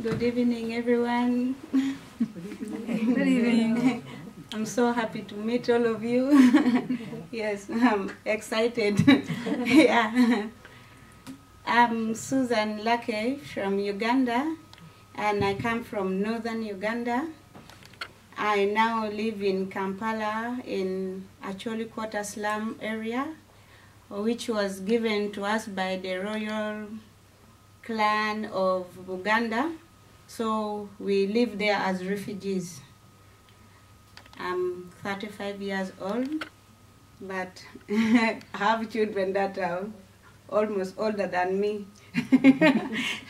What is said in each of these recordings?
Good evening, everyone. Good evening. I'm so happy to meet all of you. Yes, I'm excited. Yeah. I'm Susan Lake from Uganda, and I come from northern Uganda. I now live in Kampala in Acholi Quarter slum area, which was given to us by the royal clan of Uganda. So we live there as refugees. I'm 35 years old, but I have children that are almost older than me.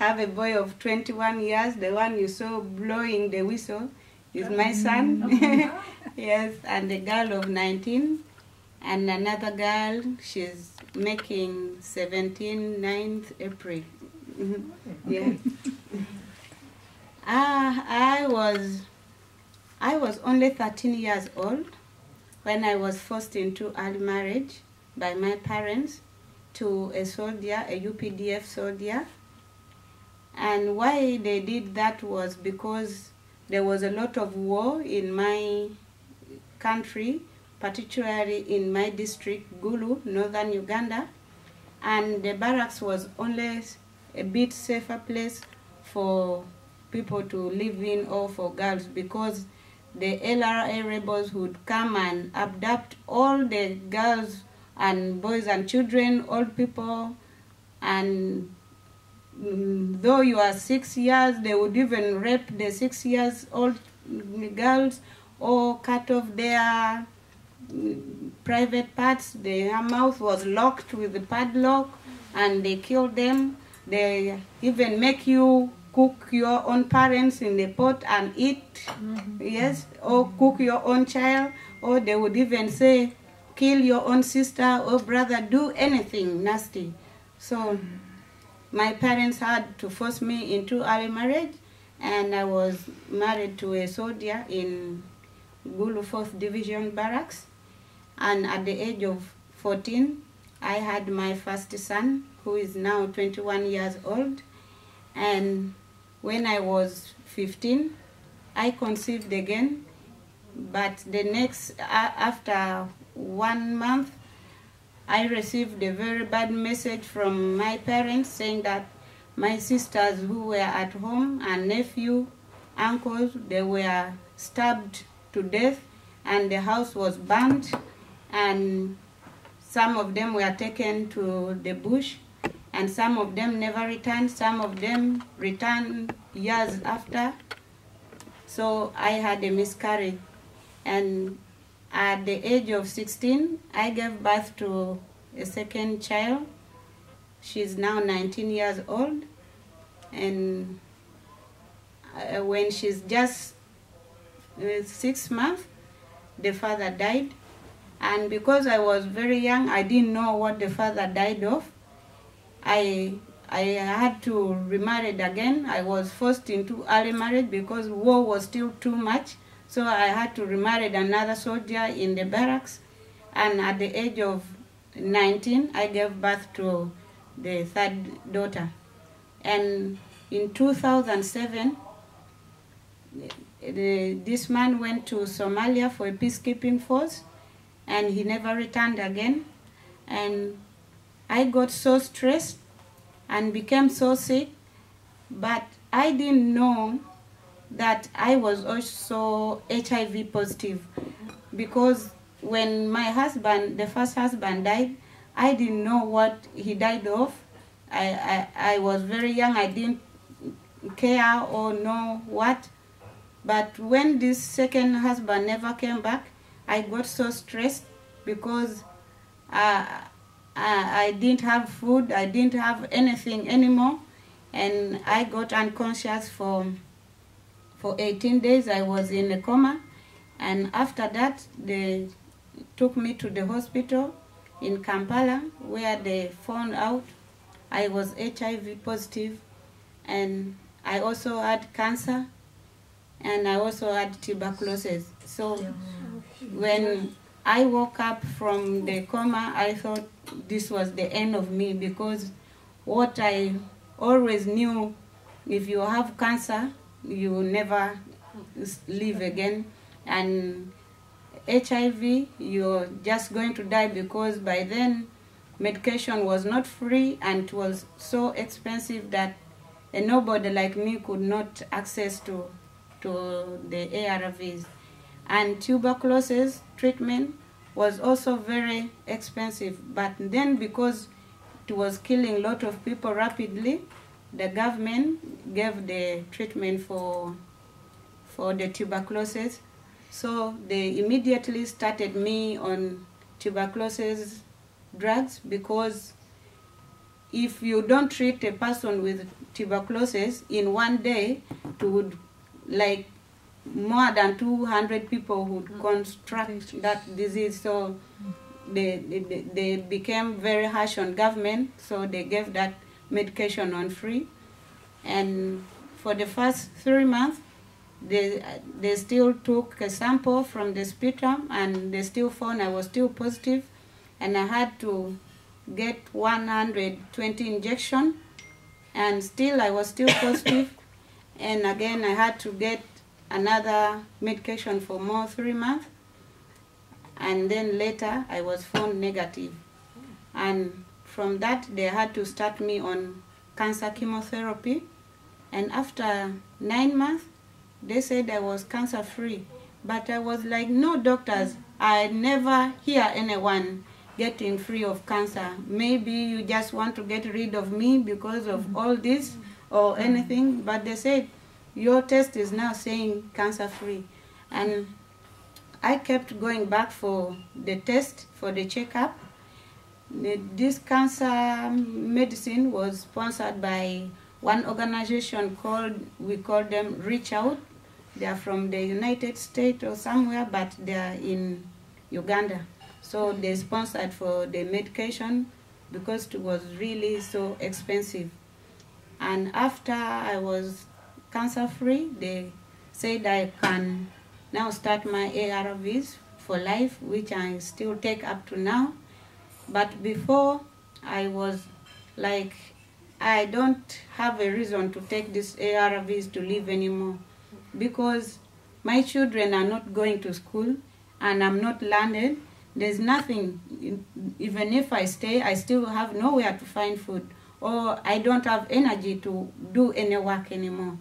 Have a boy of 21 years. The one you saw blowing the whistle is my son. Yes, and a girl of 19. And another girl, she's making 17, 9th April. Yeah. I was only 13 years old when I was forced into early marriage by my parents to a soldier, a UPDF soldier. And why they did that was because there was a lot of war in my country, particularly in my district, Gulu, northern Uganda. And the barracks was only a bit safer place for people to live in or for girls, because the LRA rebels would come and abduct all the girls and boys and children, old people, and though you are 6 years, they would even rape the 6 years old girls or cut off their private parts. Their mouth was locked with the padlock, and they killed them. They even make you cook your own parents in the pot and eat, yes, or cook your own child, or they would even say, kill your own sister or brother, do anything nasty. So my parents had to force me into early marriage, and I was married to a soldier in Gulu 4th Division Barracks. And at the age of 14, I had my first son, who is now 21 years old. And when I was 15, I conceived again. But the next, after 1 month, I received a very bad message from my parents saying that my sisters who were at home and nephew, uncles, they were stabbed to death, and the house was burnt, and some of them were taken to the bush, and some of them never returned. Some of them returned years after. So I had a miscarriage. And at the age of 16, I gave birth to a second child. She's now 19 years old. And when she's just 6 months, the father died. And because I was very young, I didn't know what the father died of. I had to remarry again. I was forced into early marriage because war was still too much. So I had to remarry another soldier in the barracks. And at the age of 19, I gave birth to the third daughter. And in 2007, this man went to Somalia for a peacekeeping force, and he never returned again. And I got so stressed and became so sick, but I didn't know that I was also HIV positive, because when my husband, the first husband, died, I didn't know what he died of. I was very young, I didn't care or know what. But when this second husband never came back, I got so stressed because I didn't have food, I didn't have anything anymore, and I got unconscious for 18 days. I was in a coma, and after that they took me to the hospital in Kampala, where they found out I was HIV positive, and I also had cancer, and I also had tuberculosis. So when I woke up from the coma, I thought this was the end of me, because what I always knew if you have cancer, you will never live again. And HIV, you're just going to die, because by then medication was not free and it was so expensive that nobody like me could not access to the ARVs. And tuberculosis treatment was also very expensive. But then, because it was killing a lot of people rapidly, the government gave the treatment for the tuberculosis. So they immediately started me on tuberculosis drugs, because if you don't treat a person with tuberculosis in one day, it would, like, more than 200 people would contract that disease. So they became very harsh on government, so they gave that medication on free. And for the first 3 months, they still took a sample from the sputum, and they still found I was still positive, and I had to get 120 injections, and still I was still positive. And again I had to get another medication for more 3 months, and then later I was found negative. And from that they had to start me on cancer chemotherapy, and after 9 months they said I was cancer free. But I was like, no, doctors, I never hear anyone getting free of cancer. Maybe you just want to get rid of me because of all this or anything. But they said, your test is now saying cancer free. And I kept going back for the test, for the checkup. This cancer medicine was sponsored by one organization called, we call them Reach Out. They are from the United States or somewhere, but they are in Uganda. So they sponsored for the medication because it was really so expensive. And after I was cancer-free, they said I can now start my ARVs for life, which I still take up to now. But before, I was like, I don't have a reason to take these ARVs to live anymore, because my children are not going to school and I'm not learned. There's nothing. Even if I stay, I still have nowhere to find food, or I don't have energy to do any work anymore.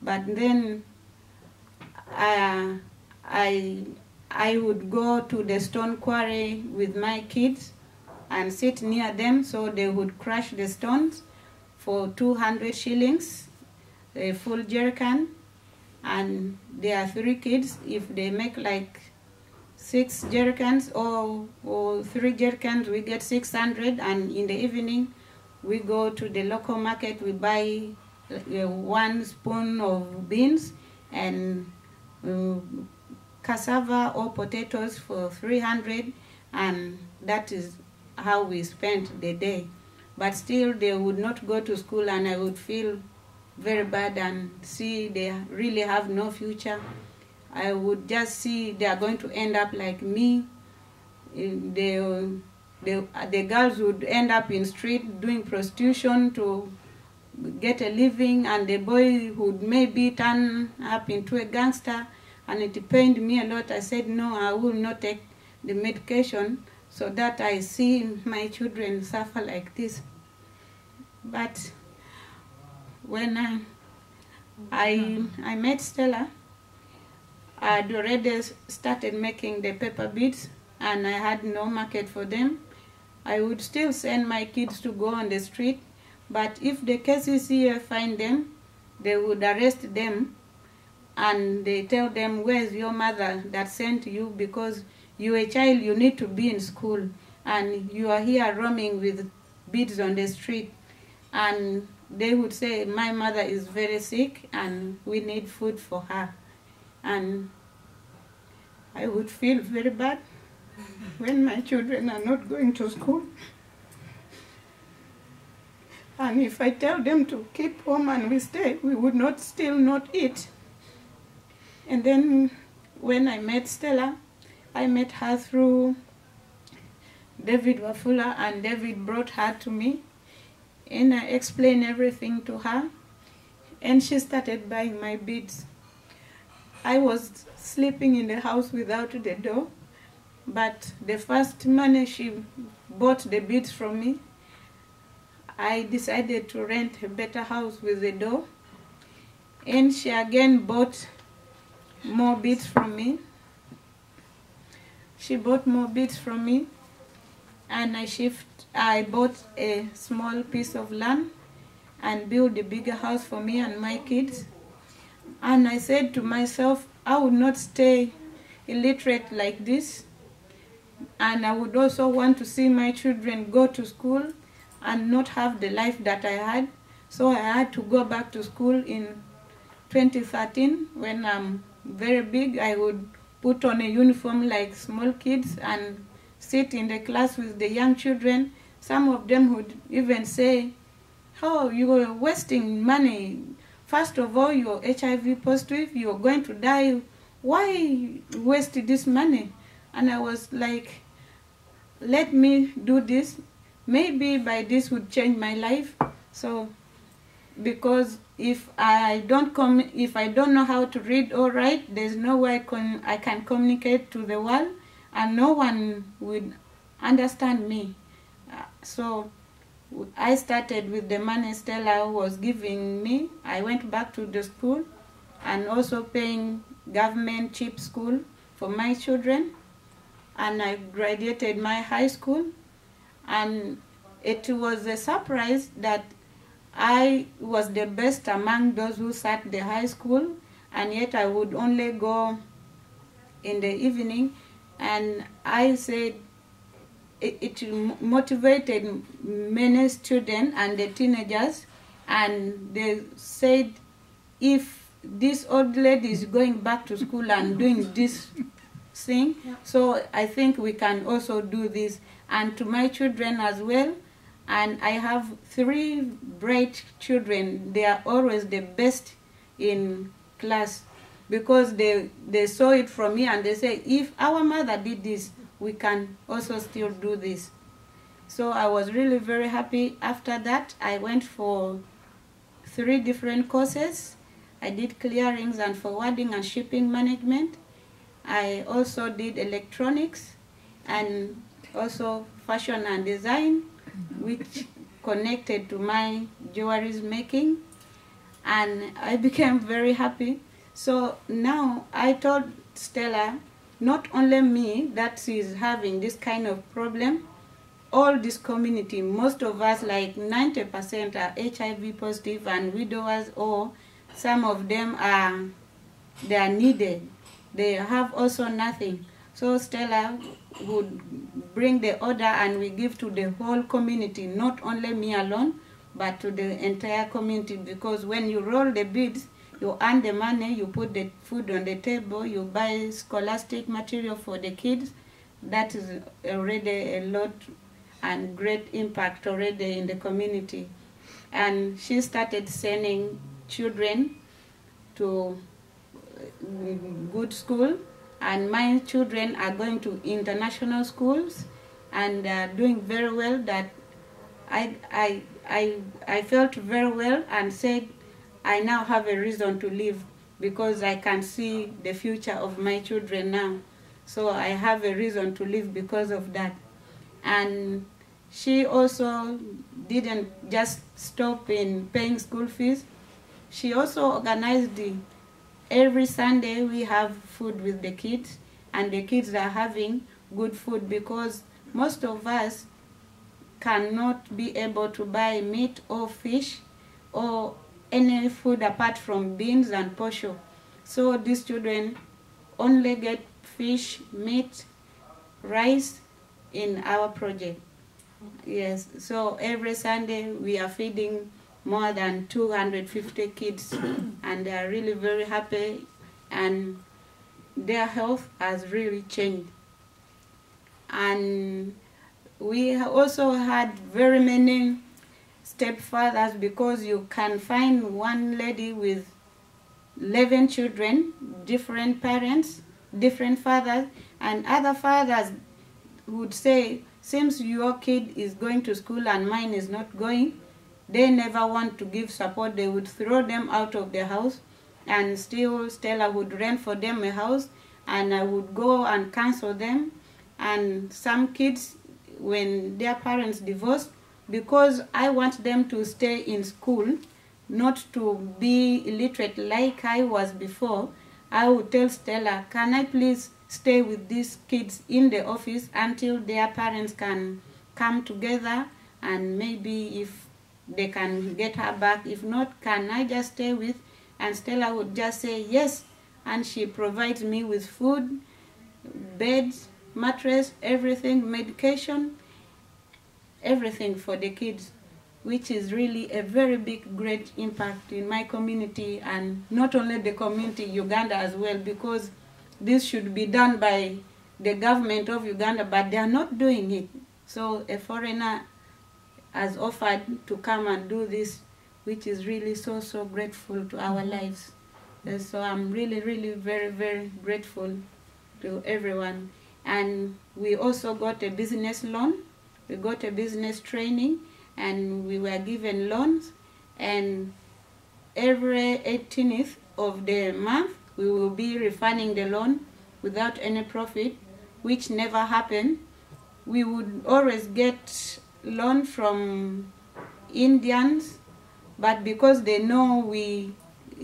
But then I would go to the stone quarry with my kids and sit near them, so they would crush the stones for 200 shillings, a full jerrycan. And there are 3 kids. If they make like 6 jerrycans or 3 jerrycans, we get 600. And in the evening, we go to the local market, we buy 1 spoon of beans and cassava or potatoes for 300, and that is how we spent the day. But still, they would not go to school, and I would feel very bad and see they really have no future. I would just see they are going to end up like me. The girls would end up in street doing prostitution to get a living, and the boy would maybe turn up into a gangster, and it pained me a lot. I said, no, I will not take the medication so that I see my children suffer like this. But when I met Stella, I had already started making the paper beads, and I had no market for them. I would still send my kids to go on the street, but if the KCCA find them, they would arrest them, and they tell them, where's your mother that sent you? Because you're a child, you need to be in school, and you are here roaming with beads on the street. And they would say, my mother is very sick and we need food for her. And I would feel very bad when my children are not going to school. And if I tell them to keep home and we stay, we would still not eat. And then when I met Stella, I met her through David Wafula, and David brought her to me. And I explained everything to her. and she started buying my beads. I was sleeping in the house without the door, but the first money she bought the beads from me, I decided to rent a better house with a door, and she again bought more beads from me. She bought more beads from me, and I bought a small piece of land and built a bigger house for me and my kids. And I said to myself, I would not stay illiterate like this, and I would also want to see my children go to school and not have the life that I had. So I had to go back to school in 2013. When I'm very big, I would put on a uniform like small kids and sit in the class with the young children. Some of them would even say, "Oh, you are wasting money. First of all, you're HIV positive, you're going to die. Why waste this money?" And I was like, let me do this. Maybe by this would change my life. So, because if I don't know how to read or write, there's no way I can communicate to the world, and no one would understand me. So I started with the money Stella was giving me. I went back to the school and also paying government cheap school for my children. And I graduated my high school. And it was a surprise that I was the best among those who sat the high school, and yet I would only go in the evening. And I said it motivated many students and the teenagers, and they said, if this old lady is going back to school and doing this thing, so I think we can also do this. And to my children as well. And I have 3 bright children. They are always the best in class because they saw it from me, and they say, if our mother did this, we can also still do this. So I was really very happy. After that, I went for 3 different courses. I did clearings and forwarding and shipping management. I also did electronics and also fashion and design, which connected to my jewelry making, and I became very happy. So now I told Stella, not only me that is having this kind of problem, all this community, most of us, like 90% are HIV positive and widowers, or some of them they are needed. They have also nothing. So Stella would bring the order and we give to the whole community, not only me alone, but to the entire community, because when you roll the beads, you earn the money, you put the food on the table, you buy scholastic material for the kids. That is already a lot and great impact already in the community. And she started sending children to good school, and my children are going to international schools and are doing very well. That I felt very well and said, I now have a reason to live because I can see the future of my children now. So I have a reason to live because of that. And she also didn't just stop in paying school fees. She also organized every Sunday we have food with the kids, and the kids are having good food because most of us cannot be able to buy meat or fish or any food apart from beans and posho. So these children only get fish, meat, rice in our project. Yes, so every Sunday we are feeding more than 250 kids, and they are really very happy, and their health has really changed. And we also had very many stepfathers, because you can find one lady with 11 children, different parents, different fathers, and other fathers would say, since your kid is going to school and mine is not going, they never want to give support. They would throw them out of the house, and still Stella would rent for them a house, and I would go and counsel them. And some kids, when their parents divorced, because I want them to stay in school, not to be illiterate like I was before, I would tell Stella, can I please stay with these kids in the office until their parents can come together, and maybe if they can get her back. If not, can I just stay with? And Stella would just say yes, and she provides me with food, beds, mattress, everything, medication, everything for the kids, which is really a very big, great impact in my community, and not only the community, Uganda as well, because this should be done by the government of Uganda, but they are not doing it. So a foreigner has offered to come and do this, which is really so, so grateful to our lives. So I'm really, really very, very grateful to everyone. And we also got a business loan. We got a business training, and we were given loans. And every 18th of the month, we will be refunding the loan without any profit, which never happened. We would always get loan from Indians, but because they know we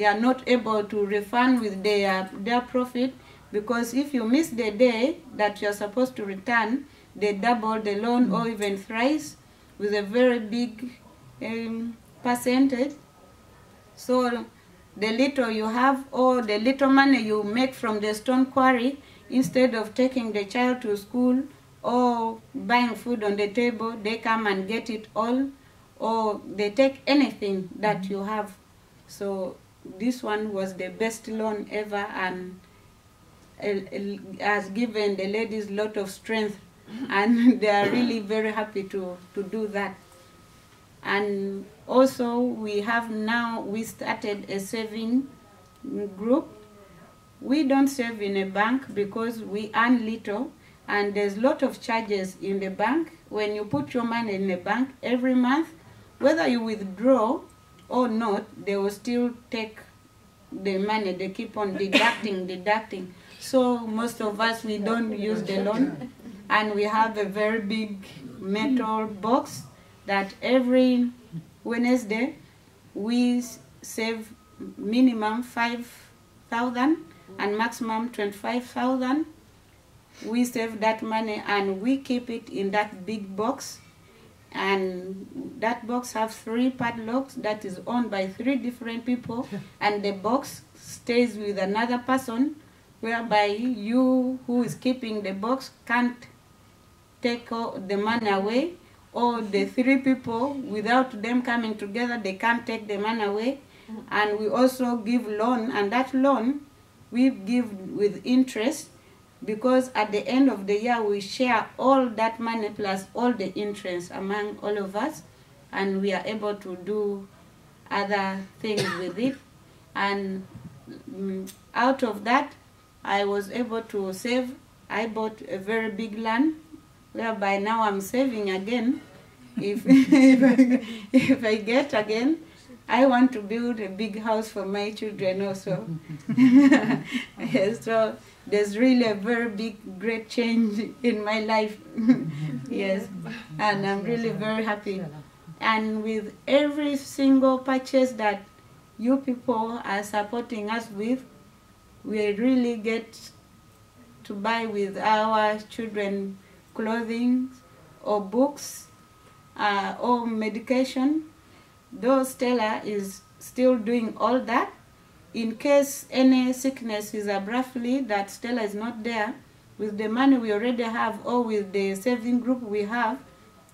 are not able to refund with their profit, because if you miss the day that you're supposed to return, they double the loan or even thrice with a very big percentage. So the little you have, or the little money you make from the stone quarry, instead of taking the child to school or buying food on the table, they come and get it all, or they take anything that you have. So this one was the best loan ever, and has given the ladies a lot of strength, and they are really very happy to do that. And also we started a saving group. We don't save in a bank because we earn little, and there's a lot of charges in the bank. When you put your money in the bank every month, whether you withdraw or not, they will still take the money. They keep on deducting. So most of us, we don't use the loan, and we have a very big metal box that every Wednesday we save minimum 5,000 and maximum 25,000. We save that money and we keep it in that big box, and that box has 3 padlocks that is owned by 3 different people, and the box stays with another person, whereby you who is keeping the box can't take the money away, or the 3 people, without them coming together, they can't take the money away. And we also give loan, and that loan we give with interest, because at the end of the year we share all that money plus all the interest among all of us, and we are able to do other things with it. And out of that, I was able to save. I bought a very big land, whereby now I'm saving again. If I get again, I want to build a big house for my children also. Yes, so there's really a very big, great change in my life. Yes, and I'm really very happy. And with every single purchase that you people are supporting us with, we really get to buy with our children clothing or books or medication. Though Stella is still doing all that, in case any sickness is abruptly that Stella is not there, with the money we already have or with the saving group we have,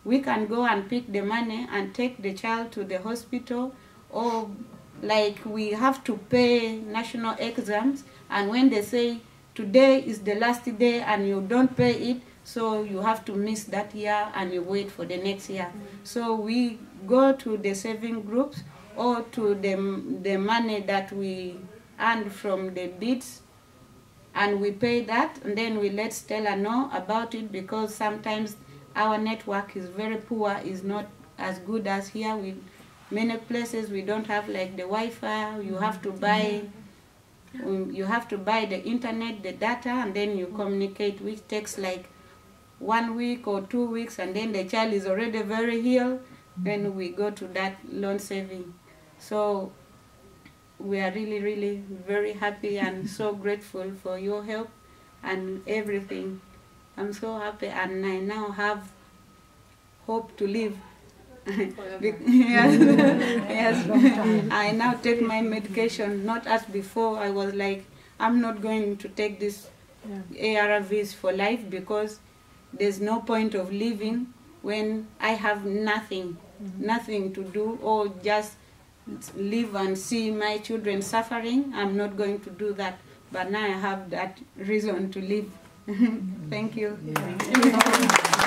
we can go and pick the money and take the child to the hospital. Or like we have to pay national exams, and when they say today is the last day and you don't pay it, so you have to miss that year and you wait for the next year. So we go to the saving groups or to the money that we earned from the bids, and we pay that, and then we let Stella know about it, because sometimes our network is very poor, is not as good as here. We Many places we don't have like the Wi-Fi. You have to buy. You have to buy the internet, the data, and then you communicate, which takes like 1 week or 2 weeks, and then the child is already very ill. Then we go to that loan saving. So we are really, really very happy and so grateful for your help and everything. I'm so happy, and I now have hope to live. Yes. Yes. I now take my medication, not as before. I was like, I'm not going to take this ARVs for life because there's no point of living when I have nothing, nothing to do, or just live and see my children suffering. I'm not going to do that. But now I have that reason to live. Thank you. Yeah.